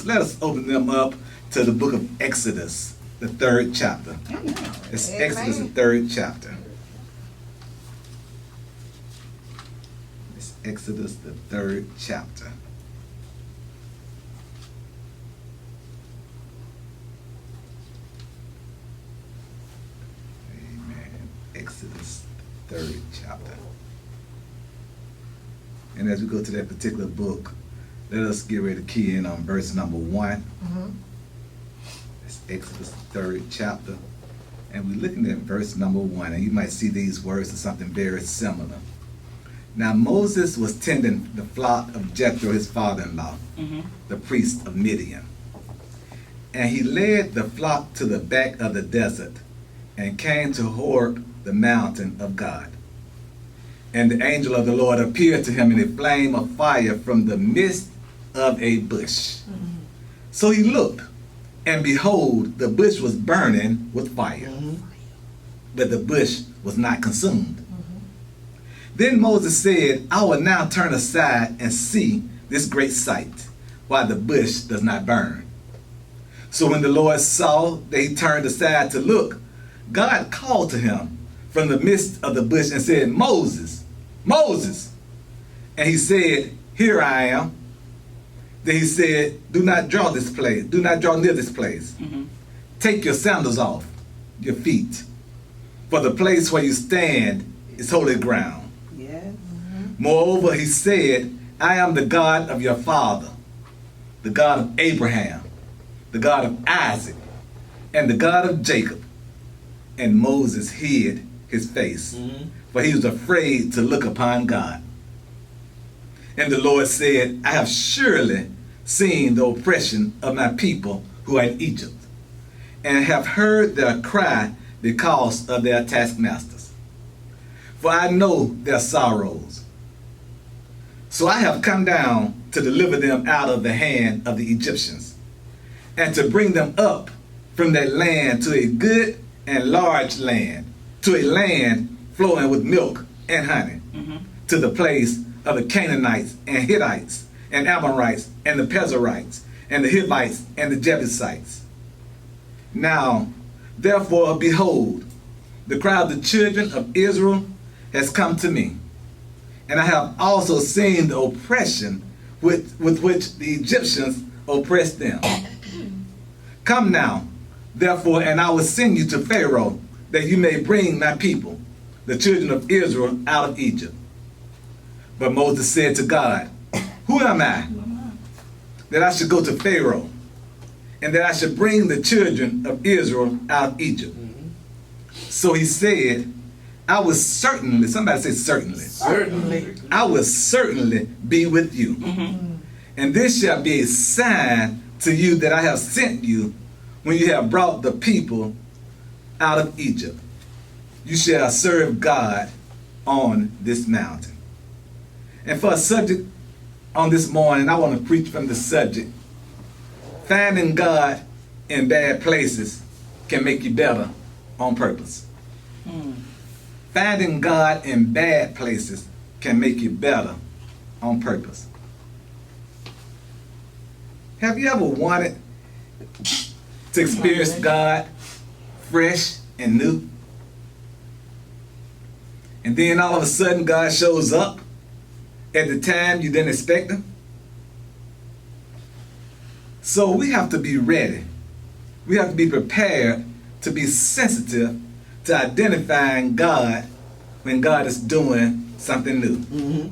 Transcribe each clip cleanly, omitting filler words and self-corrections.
let us open them up to the book of Exodus, the 3rd chapter. It's Exodus, the 3rd chapter. It's Exodus, the 3rd chapter. Amen. Exodus, 3rd chapter. And as we go to that particular book, let us get ready to key in on verse number 1. It's Exodus, 3rd chapter. And we're looking at verse number 1. And you might see these words as something very similar. Now Moses was tending the flock of Jethro, his father-in-law, the priest of Midian. And he led the flock to the back of the desert and came to Horeb, the mountain of God. And the angel of the Lord appeared to him in a flame of fire from the midst of a bush. So he looked, and behold, the bush was burning with fire, but the bush was not consumed. Then Moses said, I will now turn aside and see this great sight, while the bush does not burn. So when the Lord saw that he turned aside to look, God called to him from the midst of the bush and said, Moses, Moses. And he said, Here I am. Then he said, Do not draw this place. Do not draw near this place. Take your sandals off your feet, for the place where you stand is holy ground. Moreover, he said, I am the God of your father, the God of Abraham, the God of Isaac, and the God of Jacob. And Moses hid his face, for he was afraid to look upon God. And the Lord said, I have surely seen the oppression of my people who are in Egypt, and have heard their cry because of their taskmasters. For I know their sorrows. So I have come down to deliver them out of the hand of the Egyptians, and to bring them up from that land to a good and large land, to a land flowing with milk and honey, to the place of the Canaanites and Hittites and Amorites and the Perizzites and the Hivites and the Jebusites. Now, therefore, behold, the cry of the children of Israel has come to me, and I have also seen the oppression with which the Egyptians oppressed them. Come now, therefore, and I will send you to Pharaoh, that you may bring my people, the children of Israel, out of Egypt. But Moses said to God, Who am I, that I should go to Pharaoh, and that I should bring the children of Israel out of Egypt? So he said, I will certainly, somebody say certainly. Certainly. I will certainly be with you. And this shall be a sign to you that I have sent you when you have brought the people out of Egypt. You shall serve God on this mountain. And for a subject on this morning, I want to preach from the subject, finding God in bad places can make you better on purpose. Finding God in bad places can make you better on purpose. Have you ever wanted to experience God fresh and new? And then all of a sudden God shows up at the time you didn't expect him? So we have to be ready. We have to be prepared to be sensitive to identifying God when God is doing something new.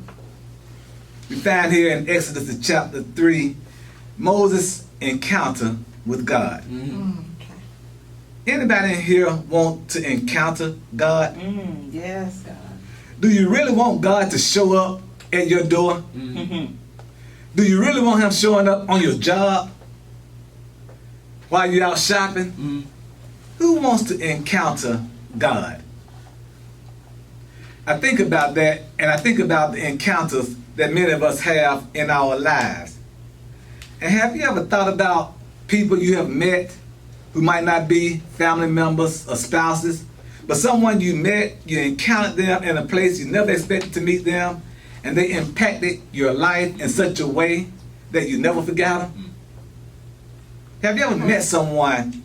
We find here in Exodus chapter 3, Moses' encounter with God. Anybody in here want to encounter God? Yes, God. Do you really want God to show up at your door? Do you really want him showing up on your job while you're out shopping? Who wants to encounter God? I think about that, and I think about the encounters that many of us have in our lives. And have you ever thought about people you have met who might not be family members or spouses, but someone you met, you encountered them in a place you never expected to meet them, and they impacted your life in such a way that you never forgot them? Have you ever met someone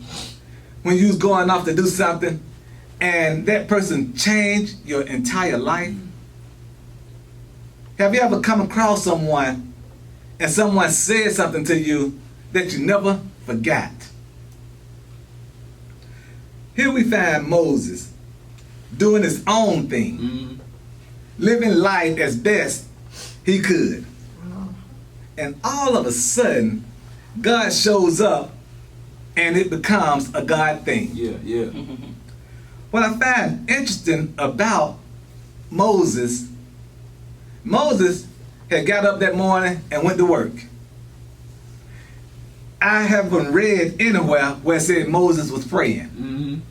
when you was going off to do something and that person changed your entire life? Have you ever come across someone and someone said something to you that you never forgot? Here we find Moses doing his own thing, living life as best he could. And all of a sudden, God shows up and it becomes a God thing. Yeah. What I find interesting about Moses had got up that morning and went to work. I haven't read anywhere where it said Moses was praying.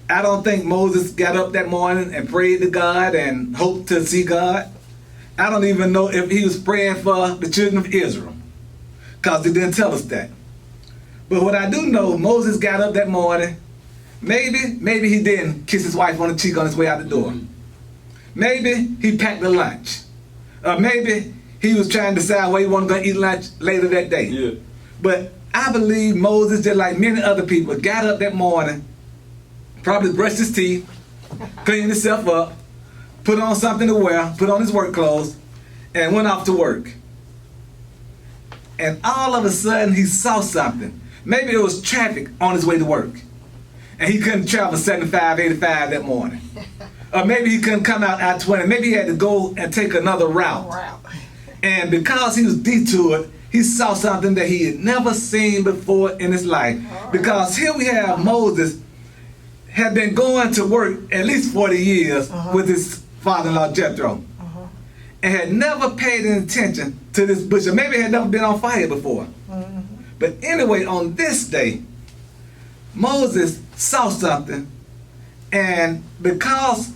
I don't think Moses got up that morning and prayed to God and hoped to see God. I don't even know if he was praying for the children of Israel, because they didn't tell us that. But what I do know, Moses got up that morning. Maybe he didn't kiss his wife on the cheek on his way out the door. Maybe he packed the lunch. Or maybe he was trying to decide where he wanted to go eat lunch later that day. Yeah. But I believe Moses, just like many other people, got up that morning, probably brushed his teeth, cleaned himself up, put on something to wear, put on his work clothes, and went off to work. And all of a sudden he saw something. Maybe it was traffic on his way to work, and he couldn't travel 75, 85 that morning. Or maybe he couldn't come out I-20. Maybe he had to go and take another route. And because he was detoured, he saw something that he had never seen before in his life. Because here we have Moses had been going to work at least 40 years with his father-in-law Jethro, and had never paid any attention to this bush, or maybe had never been on fire before. But anyway, on this day, Moses saw something, and because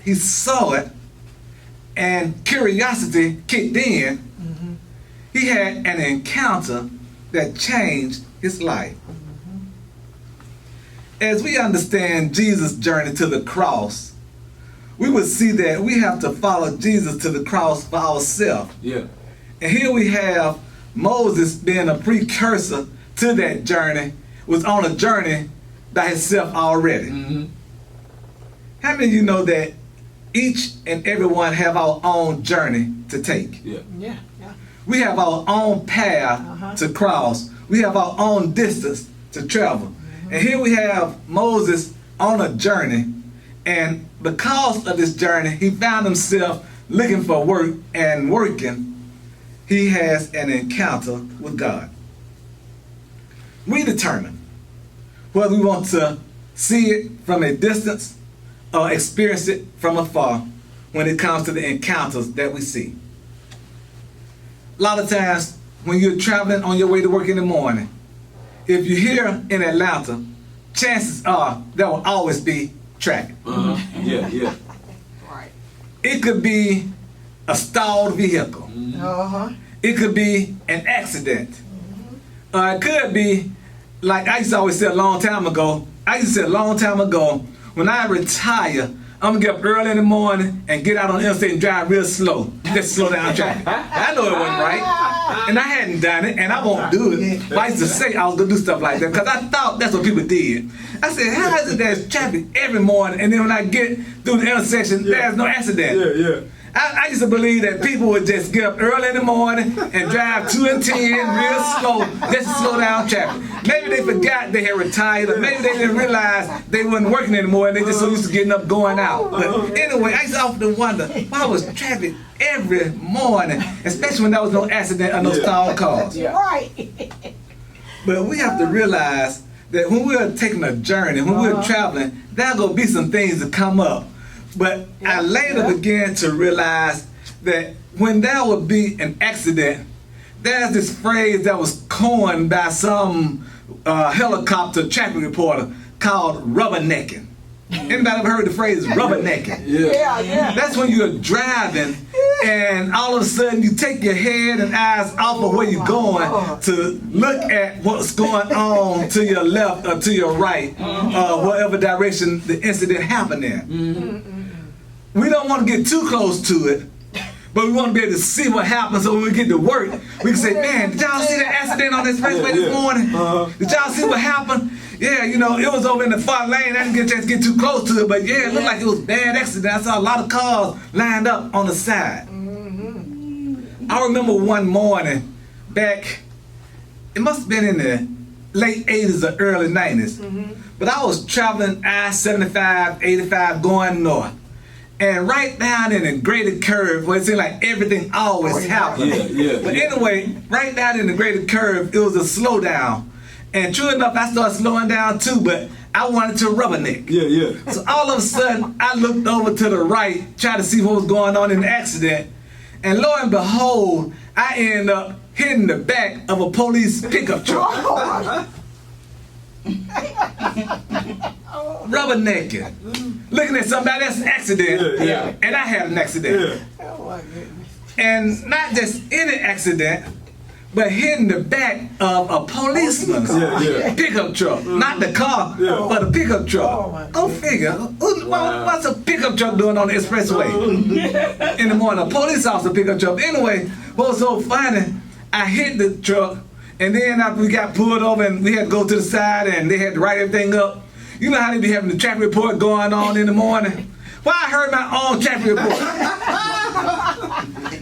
he saw it and curiosity kicked in, he had an encounter that changed his life. As we understand Jesus' journey to the cross, we would see that we have to follow Jesus to the cross for ourselves. Yeah. And here we have Moses being a precursor to that journey, was on a journey by himself already. How many of you know that each and every one have our own journey to take? Yeah. We have our own path to cross. We have our own distance to travel. And here we have Moses on a journey, and because of this journey, he found himself looking for work and working. He has an encounter with God. We determine whether we want to see it from a distance or experience it from afar when it comes to the encounters that we see. A lot of times when you're traveling on your way to work in the morning, if you're here in Atlanta, chances are there will always be traffic. Yeah. It could be a stalled vehicle. It could be an accident. It could be, like I used to always say a long time ago, when I retire, I'm gonna get up early in the morning and get out on the interstate and drive real slow, just slow down traffic. I know it wasn't right, and I hadn't done it, and I won't do it. But I used to say I was gonna do stuff like that because I thought that's what people did. I said, how is it there's traffic every morning, and then when I get through the intersection, there's no accident? Yeah. I used to believe that people would just get up early in the morning and drive 2 and 10 real slow just to slow down traffic. Maybe they forgot they had retired, or maybe they didn't realize they wasn't working anymore and they just so used to getting up going out. But anyway, I used to often wonder why was traffic every morning, especially when there was no accident or no stalled cars. But we have to realize that when we're taking a journey, when we're traveling, there's going to be some things that come up. But I later began to realize that when there would be an accident, there's this phrase that was coined by some helicopter traffic reporter called rubbernecking. Anybody ever heard the phrase rubbernecking? Yeah. That's when you're driving and all of a sudden you take your head and eyes off of where you're going to look at what's going on to your left or to your right, whatever direction the incident happened in. We don't want to get too close to it, but we want to be able to see what happens so when we get to work, we can say, man, did y'all see that accident on the expressway this morning? Did y'all see what happened? Yeah, you know, it was over in the far lane. I didn't get a chance to get too close to it, but yeah, it looked like it was a bad accident. I saw a lot of cars lined up on the side. I remember one morning back, it must have been in the late 80s or early 90s, but I was traveling I-75, 85 going north. And right down in the graded curve, where it seemed like everything always happened. But anyway, right down in the graded curve, it was a slowdown. And true enough, I started slowing down too, but I wanted to rubberneck. So all of a sudden, I looked over to the right, tried to see what was going on in the accident. And lo and behold, I ended up hitting the back of a police pickup truck. Rubbernecking, looking at somebody else's accident, and I had an accident. Oh my goodness. And not just any accident, but hitting the back of a policeman's pickup truck. Not the car, but a pickup truck. Oh, Go figure. What's a pickup truck doing on the expressway in the morning? A police officer pickup truck. Anyway, what was so funny, I hit the truck, and then after we got pulled over and we had to go to the side and they had to write everything up. You know how they be having the traffic report going on in the morning? Well, I heard my own traffic report.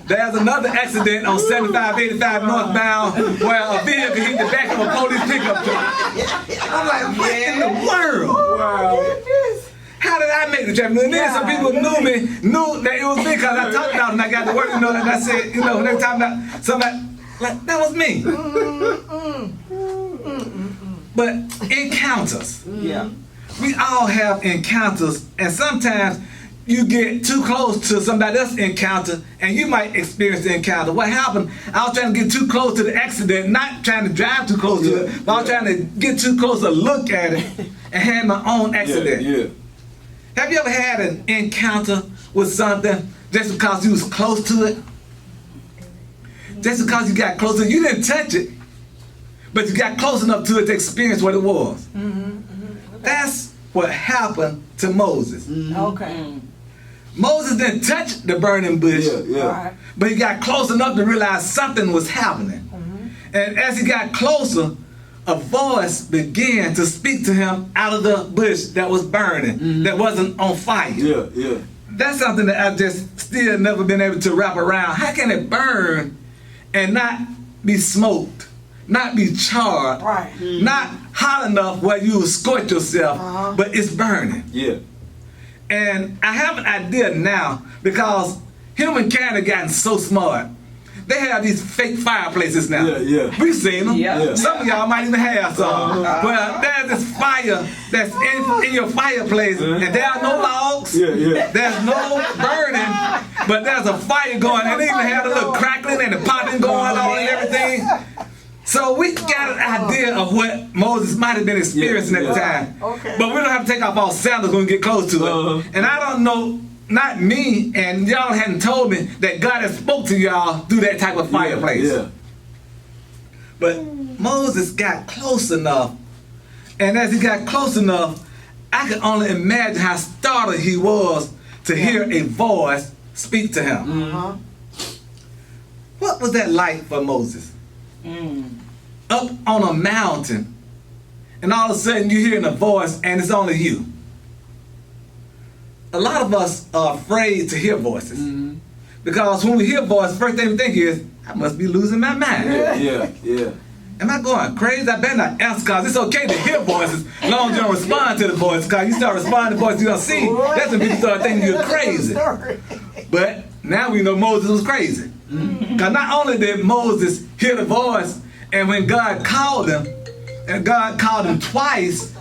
There's another accident on 7585 northbound where a vehicle hit the back of a police pickup truck. I'm like, what in the world? Wow. How did I make the traffic? And then some people knew that it was me because I talked about it and I got to work, you know, and I said, you know, when they were talking about somebody, like, that was me. But encounters. We all have encounters, and sometimes you get too close to somebody else's encounter and you might experience the encounter. What happened, I was trying to get too close to the accident, not trying to drive too close to it, but I was trying to get too close to look at it and had my own accident. Have you ever had an encounter with something just because you was close to it? Just because you got close to it, you didn't touch it, but you got close enough to it to experience what it was. That's what happened to Moses. Moses didn't touch the burning bush, but he got close enough to realize something was happening. And as he got closer, a voice began to speak to him out of the bush that was burning, that wasn't on fire. That's something that I just still never been able to wrap around. How can it burn and not be smoked, not be charred, not hot enough where you will scorch yourself, but it's burning? And I have an idea now because humankind have gotten so smart. They have these fake fireplaces now. We've seen them. Some of y'all might even have some. Well, there's this fire that's in your fireplace, and there are no logs. There's no burning, but there's a fire going, and they even have a little crackling and the popping going on and everything. So we got an idea of what Moses might have been experiencing at the time. But we don't have to take off our sandals when we get close to it. And I don't know, not me, and y'all hadn't told me that God has spoke to y'all through that type of fireplace. But Moses got close enough, and as he got close enough, I could only imagine how startled he was to hear a voice speak to him. What was that like for Moses? Up on a mountain, and all of a sudden you're hearing a voice and it's only you. A lot of us are afraid to hear voices, because when we hear voices, first thing we think is, I must be losing my mind. Am I going crazy? I better not answer, because it's okay to hear voices as long as you don't respond to the voice, because you start responding to voices you don't see, that's when people start thinking you're crazy. But now we know Moses was crazy. Because not only did Moses hear the voice, and when God called him, and God called him twice,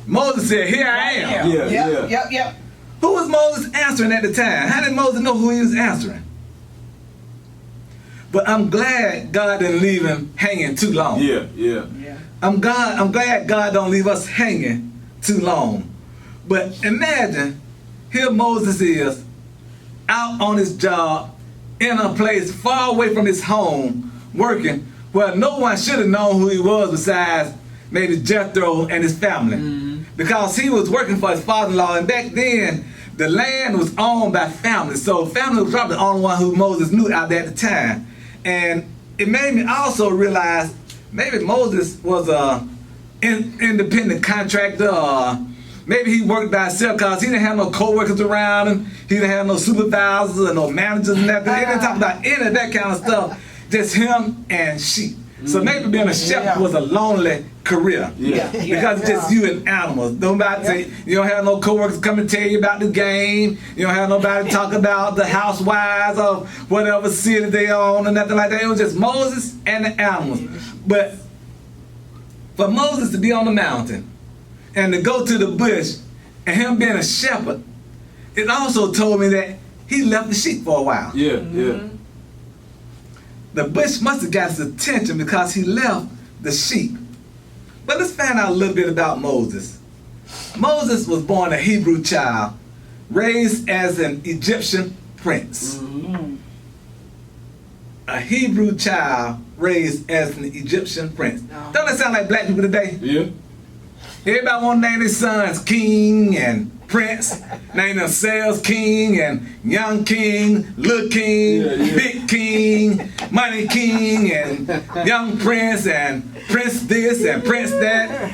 Moses said, here I am. Who was Moses answering at the time? How did Moses know who he was answering? But I'm glad God didn't leave him hanging too long. I'm glad God don't leave us hanging too long. But imagine, here Moses is, out on his job, in a place far away from his home, working, where no one should have known who he was besides maybe Jethro and his family. Because he was working for his father-in-law, and back then, the land was owned by family. So family was probably the only one who Moses knew out there at the time. And it made me also realize maybe Moses was a independent contractor, or maybe he worked by himself because he didn't have no co-workers around him. He didn't have no supervisors or no managers and nothing. He didn't talk about any of that kind of stuff. Just him and sheep. So maybe being a shepherd was a lonely career. Because it's just you and animals. Nobody say, you don't have no co-workers come and tell you about the game. You don't have nobody talk about the housewives of whatever city they own or nothing like that. It was just Moses and the animals. But for Moses to be on the mountain and to go to the bush and him being a shepherd, it also told me that he left the sheep for a while. The bush must have got his attention because he left the sheep. But let's find out a little bit about Moses. Moses was born a Hebrew child, raised as an Egyptian prince. A Hebrew child raised as an Egyptian prince. Don't that sound like black people today? Everybody want to name their sons king and prince, name themselves king and young king, little king, big king, money king, and young prince and prince this and prince that.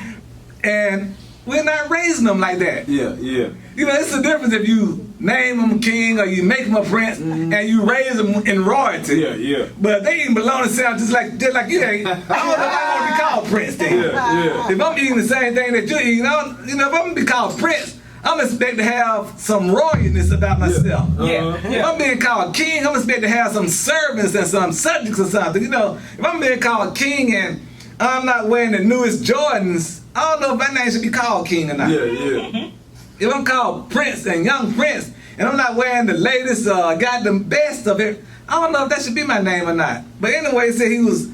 And we're not raising them like that. You know, it's the difference if you name them king or you make them a prince and you raise them in royalty. But they even belong to sound just like you ain't. I don't know if I want to be called prince then. If I'm eating the same thing that you're eating, if I'm going to be called prince, I'm expected to have some royalness about myself. If I'm being called king, I'm expected to have some servants and some subjects or something. You know, if I'm being called king and I'm not wearing the newest Jordans, I don't know if my name should be called king or not. If I'm called prince and young prince and I'm not wearing the latest, got the best of it, I don't know if that should be my name or not. But anyway, it said he was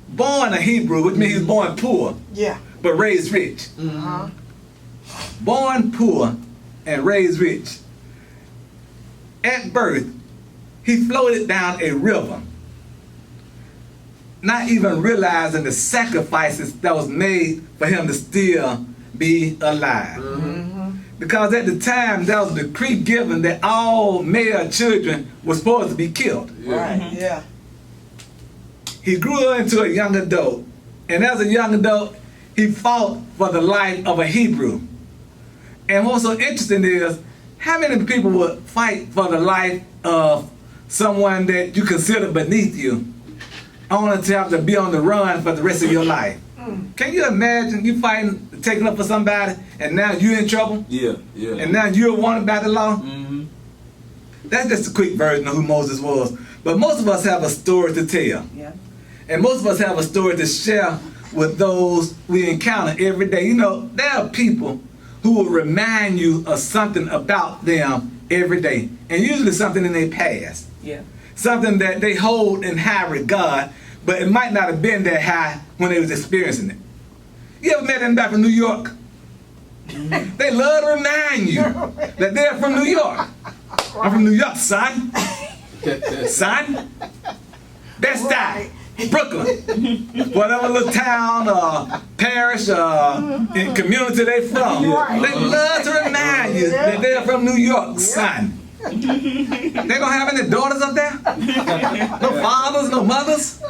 born a Hebrew, which means he was born poor, but raised rich. Born poor and raised rich. At birth, he floated down a river, not even realizing the sacrifices that was made for him to still be alive. Because at the time, there was a decree given that all male children were supposed to be killed. He grew into a young adult, and as a young adult, he fought for the life of a Hebrew. And what's so interesting is, how many people would fight for the life of someone that you consider beneath you, only to have to be on the run for the rest of your life? Can you imagine you fighting, taking up for somebody, and now you're in trouble? And now you're wanted by the law? That's just a quick version of who Moses was. But most of us have a story to tell. And most of us have a story to share with those we encounter every day. You know, there are people who will remind you of something about them every day. And usually something in their past. Something that they hold in high regard, but it might not have been that high when they was experiencing it. You ever met anybody from New York? They love to remind you that they're from New York. I'm from New York, son. Son. Best-Eye, Brooklyn, whatever little town or parish or community they from. They love to remind you that they're from New York, son. They don't have any daughters up there? No fathers, no mothers?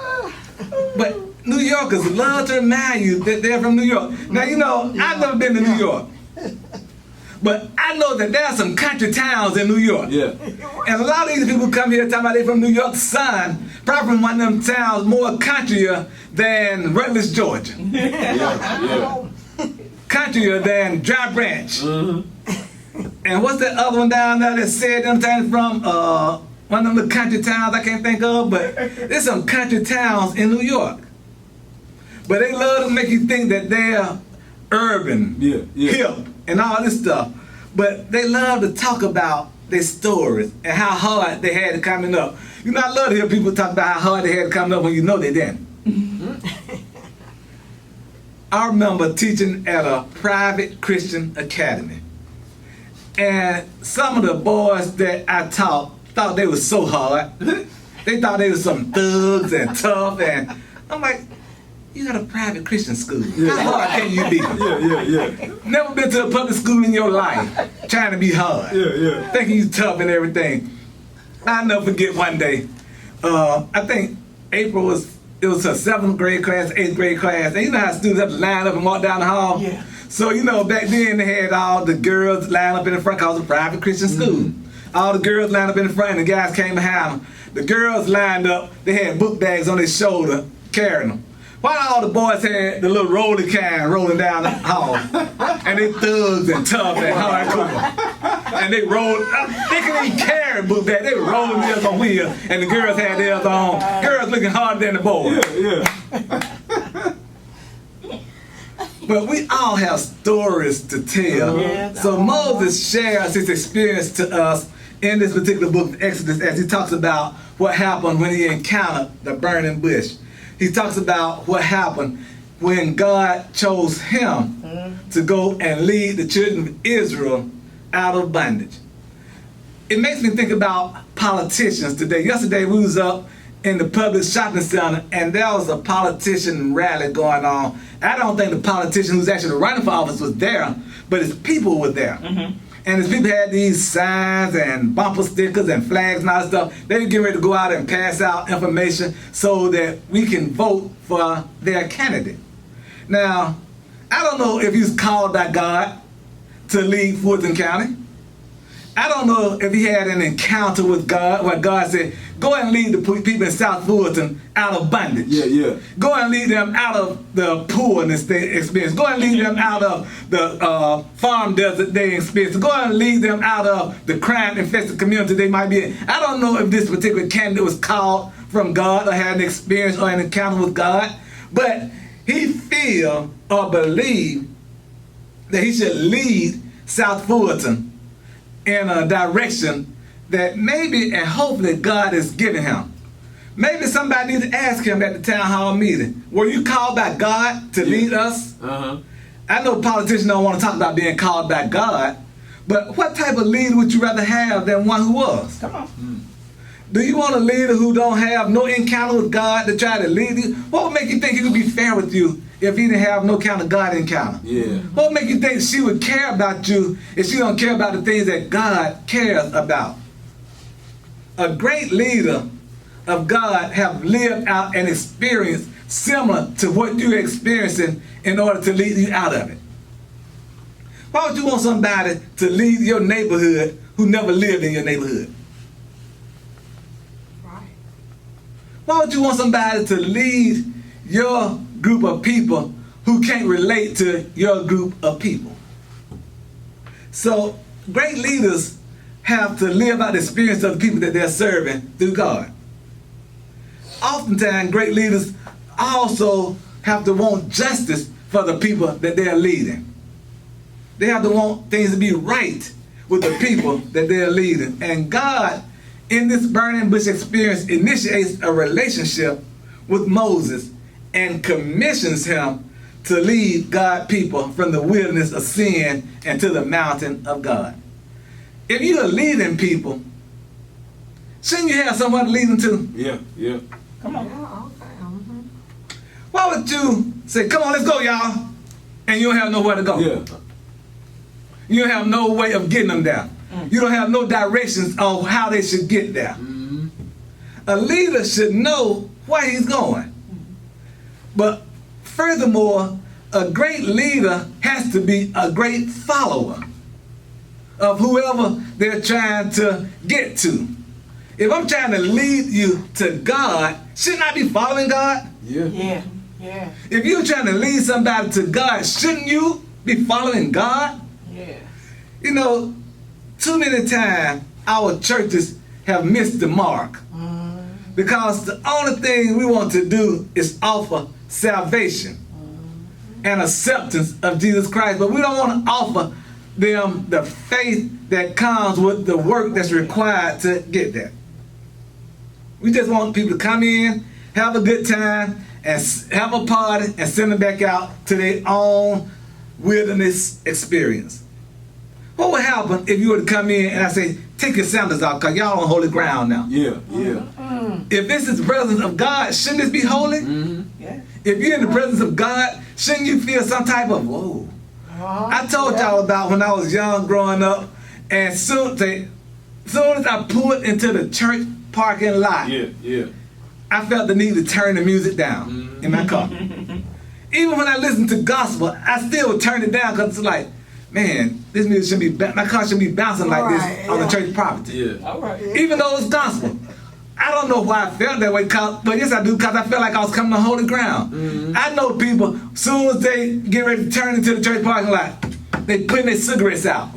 But New Yorkers love to remind you that they're from New York. Now, you know, I've never been to New York. But I know that there are some country towns in New York. And a lot of these people come here talking about they're from New York, son, probably from one of them towns more countryer than Rutledge, Georgia. Countryer than Dry Branch. And what's that other one down there that said them towns from? One of them little country towns I can't think of, but there's some country towns in New York. But they love to make you think that they're urban, hip, and all this stuff. But they love to talk about their stories and how hard they had it coming up. You know, I love to hear people talk about how hard they had it coming up when you know they didn't. I remember teaching at a private Christian academy. And some of the boys that I taught thought they were so hard. They thought they were some thugs and tough. And I'm like, You got a private Christian school. Yeah. How hard can you be? Yeah. Never been to a public school in your life, trying to be hard. Yeah. Thinking you tough and everything. I'll never forget one day. I think April it was a 7th grade class, 8th grade class, and you know how students have to line up and walk down the hall? Yeah. So, you know, back then they had all the girls line up in the front because it was a private Christian school. All the girls lined up in the front and the guys came behind them. The girls lined up, they had book bags on their shoulder, carrying them. While all the boys had the little roller can rolling down the hall. And they thugs and tough and hardcore. And they rolled, they couldn't even carry book bags. They were rolling theirs on wheels and the girls had theirs on. Girls looking harder than the boys. Yeah. But we all have stories to tell. Yeah. So Moses shares his experience to us in this particular book of Exodus as he talks about what happened when he encountered the burning bush. He talks about what happened when God chose him to go and lead the children of Israel out of bondage. It makes me think about politicians today. Yesterday we was up in the public shopping center and there was a politician rally going on. I don't think the politician who's actually running for office was there, but his people were there. And his people had these signs and bumper stickers and flags and all that stuff. They were getting ready to go out and pass out information so that we can vote for their candidate. Now, I don't know if he's called by God to lead Fulton County. I don't know if he had an encounter with God where God said, go and lead the people in South Fulton out of bondage. Yeah. Go and lead them out of the poorness they experience. Go and lead them out of the farm desert they experience. Go and lead them out of the crime-infested community they might be in. I don't know if this particular candidate was called from God or had an experience or an encounter with God, but he feel or believe that he should lead South Fulton in a direction that maybe and hopefully God is giving him. Maybe somebody needs to ask him at the town hall meeting, were you called by God to lead us? I know politicians don't want to talk about being called by God, but what type of leader would you rather have than one who was? Come on. Do you want a leader who don't have no encounter with God to try to lead you? What would make you think he would be fair with you if he didn't have no kind of God encounter? Yeah. What would make you think she would care about you if she don't care about the things that God cares about? A great leader of God have lived out an experience similar to what you're experiencing in order to lead you out of it. Why would you want somebody to lead your neighborhood who never lived in your neighborhood? Why would you want somebody to lead your group of people who can't relate to your group of people? So great leaders have to live out the experience of the people that they're serving through God. Oftentimes, great leaders also have to want justice for the people that they're leading. They have to want things to be right with the people that they're leading. And God, in this burning bush experience, initiates a relationship with Moses and commissions him to lead God's people from the wilderness of sin and to the mountain of God. If you're leading people, shouldn't you have someone to lead them to? Yeah. Come on. Why would you say, come on, let's go, y'all, and you don't have nowhere to go? Yeah. You don't have no way of getting them there. You don't have no directions on how they should get there. A leader should know where he's going. But furthermore, a great leader has to be a great follower of whoever they're trying to get to. If I'm trying to lead you to God, shouldn't I be following God? Yeah. If you're trying to lead somebody to God, shouldn't you be following God? Yeah. You know, too many times our churches have missed the mark because the only thing we want to do is offer salvation and acceptance of Jesus Christ, but we don't want to offer them the faith that comes with the work that's required to get there. We just want people to come in, have a good time, and have a party and send them back out to their own wilderness experience. What would happen if you were to come in and I say, take your sandals off because y'all on holy ground now? Yeah. If this is the presence of God, shouldn't this be holy? Yeah. If you're in the presence of God, shouldn't you feel some type of, whoa. I told y'all about when I was young growing up, and soon as I pulled into the church parking lot, I felt the need to turn the music down in my car. Even when I listened to gospel, I still would turn it down because it's like, man, this music shouldn't be, my car shouldn't be bouncing like this on the church property. All right. Even though it's gospel. I don't know why I felt that way, but yes I do, because I felt like I was coming to holy ground. I know people, soon as they get ready to turn into the church parking lot, they putting their cigarettes out.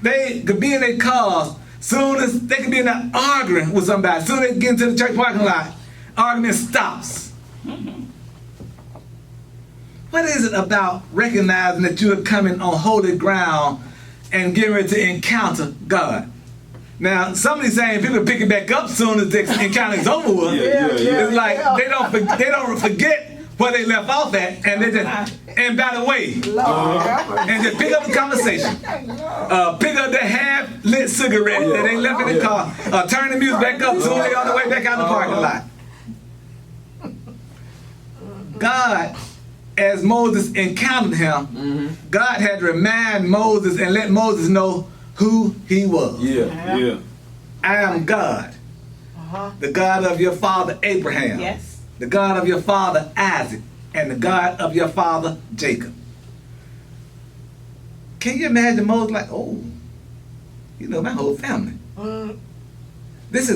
They could be in their cars, soon as they could be in there arguing with somebody, soon as they get into the church parking lot, argument stops. What is it about recognizing that you are coming on holy ground and getting ready to encounter God? Now, some of these same people pick it back up soon as the encounter is over with. It's like they don't forget where they left off at, and they just and by the way, and just pick up the conversation. Pick up that half-lit cigarette that they left in the car. Turn the music back up soon as they on the way back out the parking lot. God, as Moses encountered him, God had to remind Moses and let Moses know who he was. I am God, the God of your father Abraham, the God of your father Isaac, and the God of your father Jacob. Can you imagine Moses like, oh, you know my whole family. This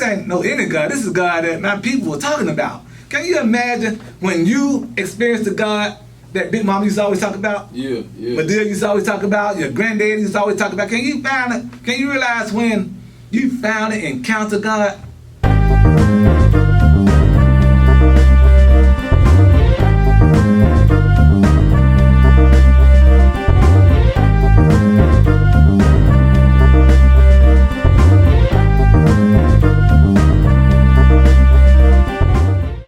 ain't no any God. This is God that my people were talking about. Can you imagine when you experience the God that Big Mama used to always talk about? Madea used to always talk about, your granddaddy used to always talk about. Can you realize when you finally encounter God,